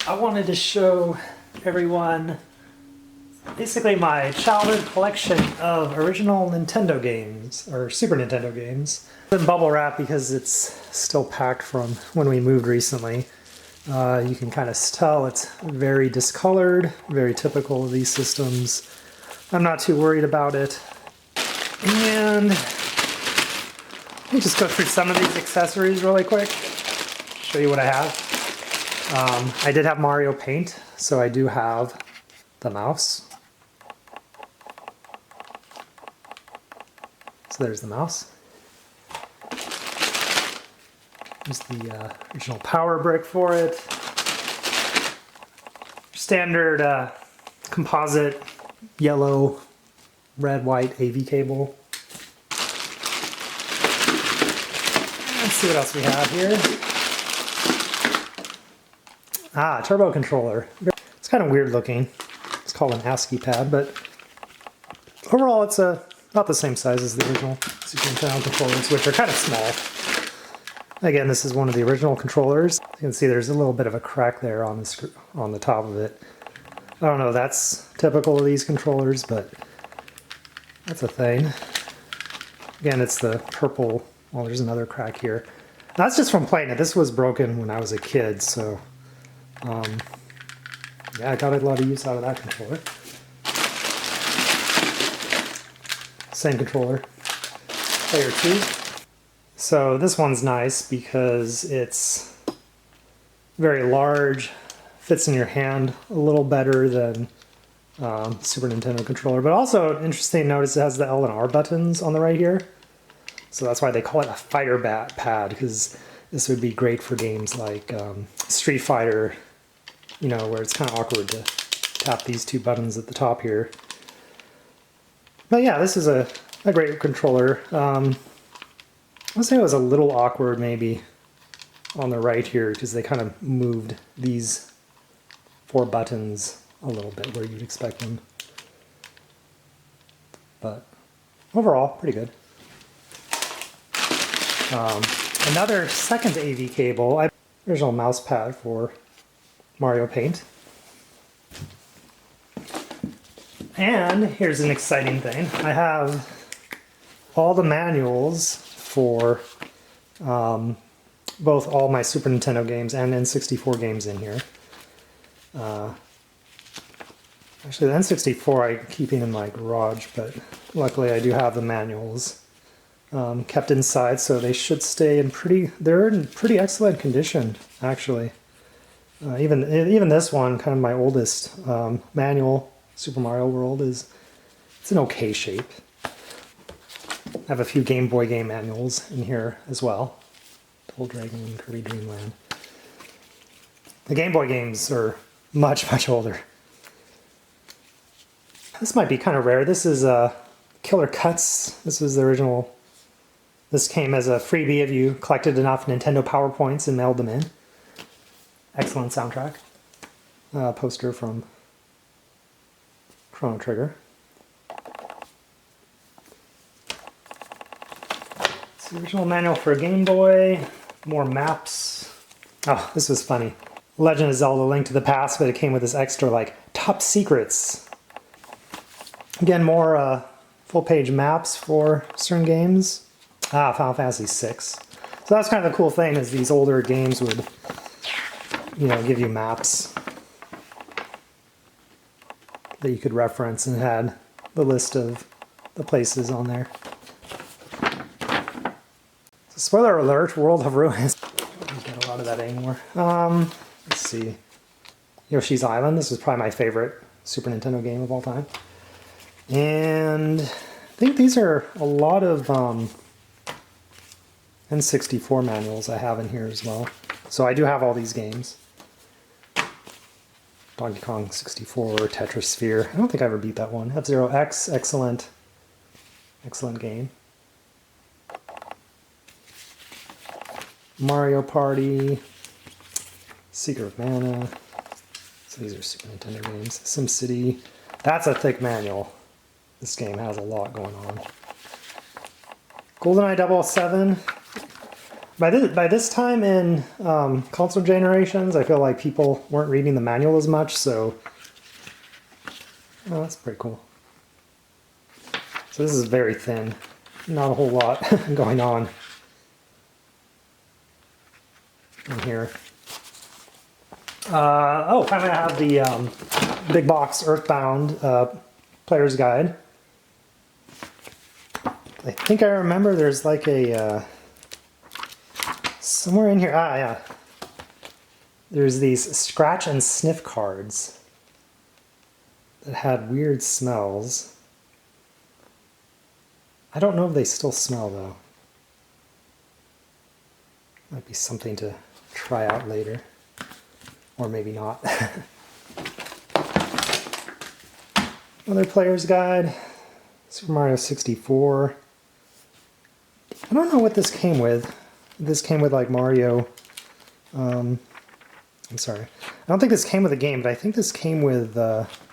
I wanted to show everyone basically my childhood collection of original Nintendo games, or Super Nintendo games. It's in bubble wrap because it's still packed from when we moved recently. You can kind of tell it's very discolored, very typical of these systems. I'm not too worried about it. And let me just go through some of these accessories really quick, show you what I have. I did have Mario Paint, so I do have the mouse. So there's the mouse. There's the original power brick for it. Standard composite yellow, red, white AV cable. Let's see what else we have here. Turbo controller. It's kind of weird looking. It's called an ASCII pad, but overall it's about the same size as the original Super Nintendo controllers, which are kind of small. Again, this is one of the original controllers. You can see there's a little bit of a crack there on the top of it. I don't know if that's typical of these controllers, but that's a thing. Again, it's the purple. Well, there's another crack here. That's just from playing it. This was broken when I was a kid, so yeah, I got a lot of use out of that controller. Same controller, player 2. So this one's nice because it's very large, fits in your hand a little better than Super Nintendo controller. But also, interesting, notice it has the L and R buttons on the right here. So that's why they call it a fighter pad, because this would be great for games like Street Fighter, you know, where it's kind of awkward to tap these two buttons at the top here. But yeah, this is a great controller. I'll say it was a little awkward maybe on the right here because they kind of moved these 4 buttons a little bit where you'd expect them. But overall, pretty good. Another second AV cable, original mouse pad for Mario Paint. And here's an exciting thing. I have all the manuals for both all my Super Nintendo games and N64 games in here. Actually, the N64 I'm keeping in my garage, but luckily I do have the manuals kept inside, so they should stay in they're in pretty excellent condition, actually. Even this one, kind of my oldest manual, Super Mario World, it's in okay shape. I have a few Game Boy game manuals in here as well. Double Dragon and Kirby Dream Land. The Game Boy games are much, much older. This might be kind of rare. This is Killer Cuts. This was the original. This came as a freebie if you collected enough Nintendo PowerPoints and mailed them in. Excellent soundtrack. Poster from Chrono Trigger. It's the original manual for a Game Boy. More maps. Oh, this was funny. Legend of Zelda: Link to the Past, but it came with this extra, like, top secrets. Again, more full-page maps for certain games. Final Fantasy VI. So that's kind of the cool thing, is these older games would, you know, give you maps that you could reference and had the list of the places on there. So spoiler alert, World of Ruins. I don't get a lot of that anymore. Let's see. Yoshi's Island. This is probably my favorite Super Nintendo game of all time. And I think these are a lot of N64 manuals I have in here as well. So I do have all these games. Donkey Kong 64, Tetris Sphere. I don't think I ever beat that one. F-Zero X, excellent game. Mario Party, Secret of Mana. So these are Super Nintendo games. SimCity. That's a thick manual. This game has a lot going on. GoldenEye 007. By this time in console generations, I feel like people weren't reading the manual as much, so that's pretty cool. So this is very thin, not a whole lot going on in here. Finally I have the big box Earthbound player's guide. I think I remember there's like a somewhere in here. Yeah. There's these scratch and sniff cards that had weird smells. I don't know if they still smell though. Might be something to try out later. Or maybe not. Another player's guide. Super Mario 64. I don't know what this came with. This came with like Mario. I'm sorry. I don't think this came with a game, but I think this came with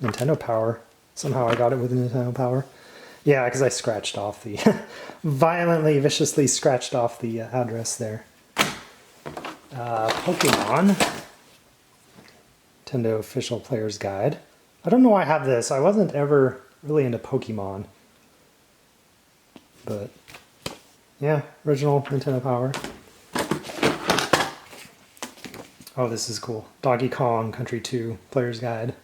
Nintendo Power. Somehow I got it with Nintendo Power. Yeah, because I scratched off the... violently, viciously scratched off the address there. Pokemon. Nintendo Official Player's Guide. I don't know why I have this. I wasn't ever really into Pokemon. But, yeah, original Nintendo Power. Oh, this is cool. Donkey Kong Country 2 Player's Guide.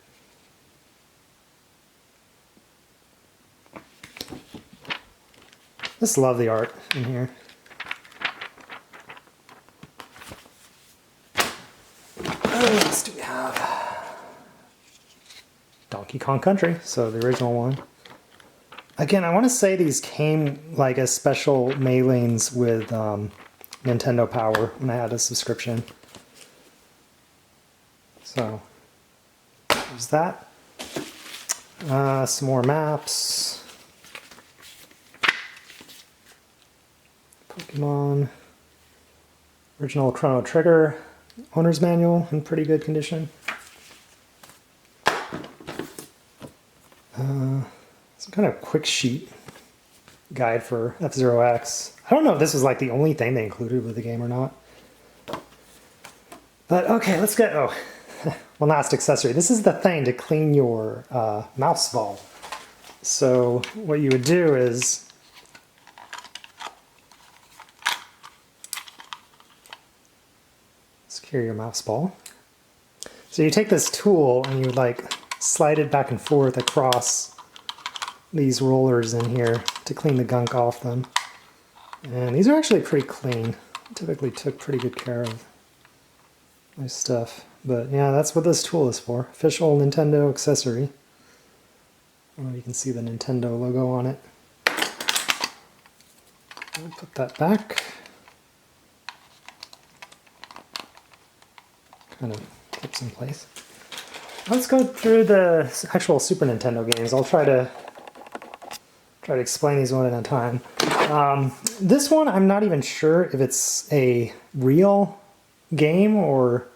Just love the art in here. What else do we have? Donkey Kong Country, so the original one. Again, I want to say these came like as special mailings with Nintendo Power when I had a subscription. So, there's that. Some more maps. Pokemon. Original Chrono Trigger owner's manual in pretty good condition. Some kind of quick sheet guide for F-Zero X. I don't know if this was like the only thing they included with the game or not. But okay, let's get... Oh, one last accessory. This is the thing to clean your mouse ball. So what you would do is... secure your mouse ball. So you take this tool and you would like slide it back and forth across these rollers in here to clean the gunk off them. And these are actually pretty clean. I typically took pretty good care of my stuff. But yeah, that's what this tool is for. Official Nintendo accessory. I don't know if you can see the Nintendo logo on it. I'll put that back. Kind of clips in place. Let's go through the actual Super Nintendo games. I'll try to explain these one at a time. This one, I'm not even sure if it's a real game or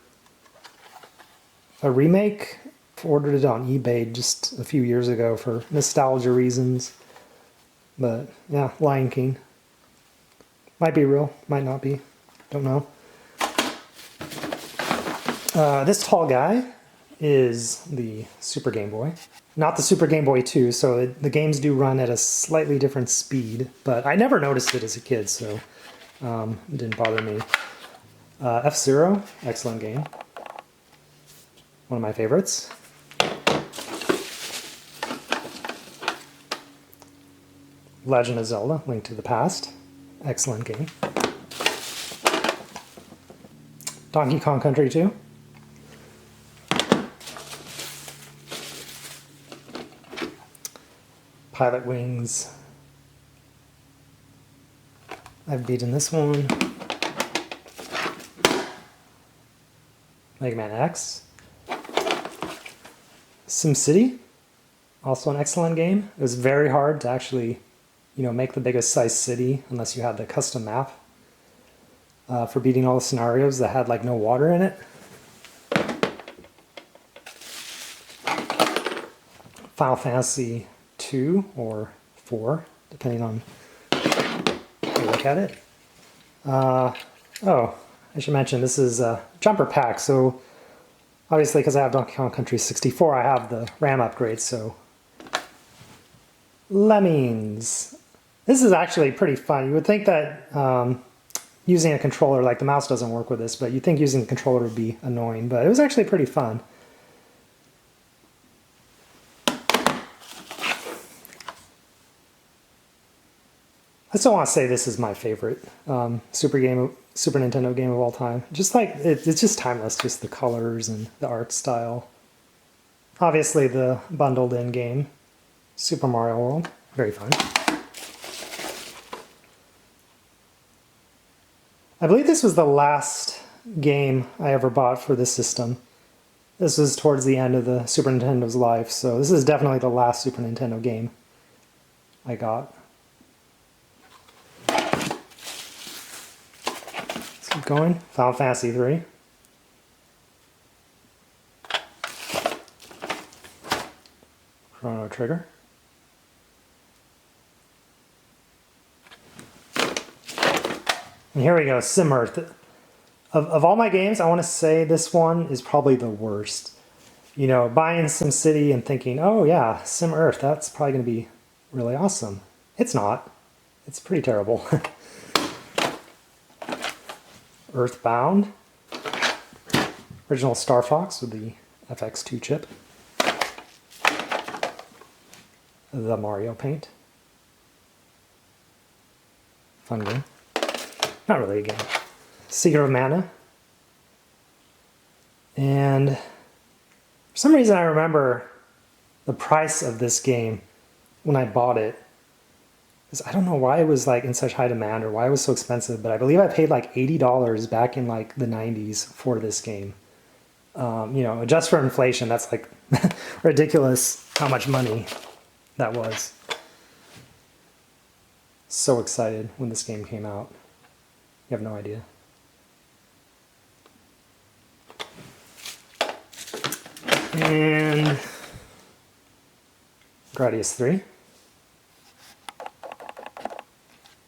a remake. I ordered it on eBay just a few years ago for nostalgia reasons. But yeah, Lion King. Might be real, might not be. Don't know. This tall guy is the Super Game Boy. Not the Super Game Boy 2, so the games do run at a slightly different speed, but I never noticed it as a kid, so it didn't bother me. F-Zero, excellent game. One of my favorites. Legend of Zelda, Link to the Past, excellent game. Donkey Kong Country 2. Pilot Wings. I've beaten this one. Mega Man X. SimCity, also an excellent game. It was very hard to actually, make the biggest size city unless you had the custom map for beating all the scenarios that had like no water in it. Final Fantasy 2 or 4, depending on how you look at it. Oh, I should mention this is a jumper pack, so obviously because I have Donkey Kong Country 64, I have the RAM upgrade, so Lemmings. This is actually pretty fun. You would think that using a controller, like the mouse doesn't work with this, but you'd think using the controller would be annoying, but it was actually pretty fun. I still want to say this is my favorite Super Nintendo game of all time. Just like, it's just timeless, just the colors and the art style. Obviously the bundled in game, Super Mario World, very fun. I believe this was the last game I ever bought for this system. This was towards the end of the Super Nintendo's life, so this is definitely the last Super Nintendo game I got. Let's keep going. Final Fantasy III. Chrono Trigger. And here we go, Sim Earth. Of all my games, I want to say this one is probably the worst. You know, buying SimCity and thinking, oh yeah, Sim Earth, that's probably going to be really awesome. It's not. It's pretty terrible. Earthbound. Original Star Fox with the FX2 chip. The Mario Paint. Fun game. Not really a game. Secret of Mana. And for some reason I remember the price of this game when I bought it. I don't know why it was like in such high demand or why it was so expensive, but I believe I paid like $80 back in like the 90s for this game. You know, adjust for inflation, that's like ridiculous how much money that was. So excited when this game came out. You have no idea. And Gradius 3.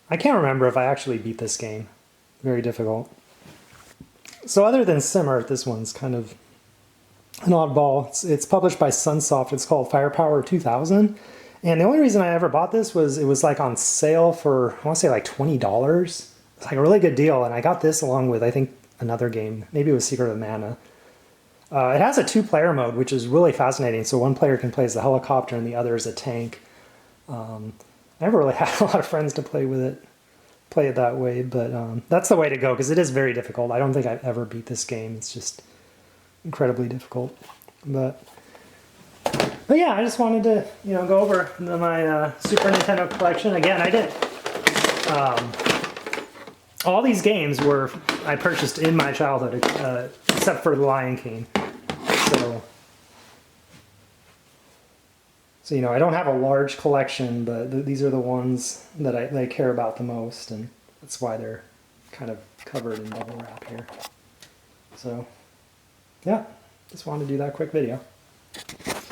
I can't remember if I actually beat this game. Very difficult. So other than Sim Earth, this one's kind of an oddball. It's published by Sunsoft. It's called Firepower 2000. And the only reason I ever bought this was it was like on sale for, I want to say like $20. It's like a really good deal. And I got this along with, I think, another game. Maybe it was Secret of Mana. It has a two-player mode, which is really fascinating. So one player can play as the helicopter and the other as a tank. I never really had a lot of friends to play it that way, but that's the way to go because it is very difficult. I don't think I've ever beat this game. It's just incredibly difficult. But yeah, I just wanted to go over my Super Nintendo collection again. I did all these games I purchased in my childhood, except for The Lion King. So I don't have a large collection, but these are the ones that I care about the most, and that's why they're kind of covered in bubble wrap here. So, yeah, just wanted to do that quick video.